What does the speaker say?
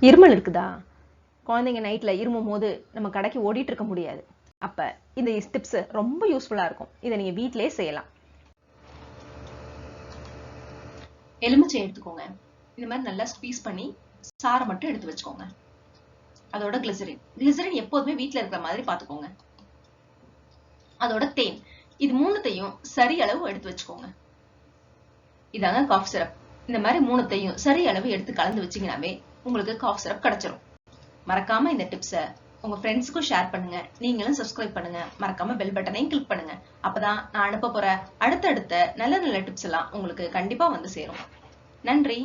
இருமல் இருக்குதா? குழந்தைங்க நைட்ல இருமும் போது நம்ம கடைக்கு ஓடிட்டு இருக்க முடியாது. அப்ப இந்த டிப்ஸ் ரொம்ப யூஸ்ஃபுல்லா இருக்கும். இதை நீங்க வீட்டிலேயே செய்யலாம். எலுமிச்சை எடுத்துக்கோங்க. இந்த மாதிரி நல்லா ஸ்குவீஸ் பண்ணி சாறை மட்டும் எடுத்து வச்சுக்கோங்க. அதோட கிளிசரின் எப்போதுமே வீட்டுல இருக்கிற மாதிரி பாத்துக்கோங்க. அதோட தேன், இது மூணுத்தையும் சரி அளவு எடுத்து வச்சுக்கோங்க. இதாங்க காஃப் சிரப். இந்த மாதிரி மூணுத்தையும் சரி அளவு எடுத்து கலந்து வச்சீங்கன்னாவே உங்களுக்கு காஃப் சிரப் கிடைச்சிரும். மறக்காம இந்த டிப்ஸை உங்க ஃப்ரெண்ட்ஸுக்கும் ஷேர் பண்ணுங்க. நீங்களும் சப்ஸ்கிரைப் பண்ணுங்க. மறக்காம பெல் பட்டனையும் கிளிக் பண்ணுங்க. அப்பதான் நான் அனுப்ப போற அடுத்தடுத்த நல்ல நல்ல டிப்ஸ் எல்லாம் உங்களுக்கு கண்டிப்பா வந்து சேரும். நன்றி.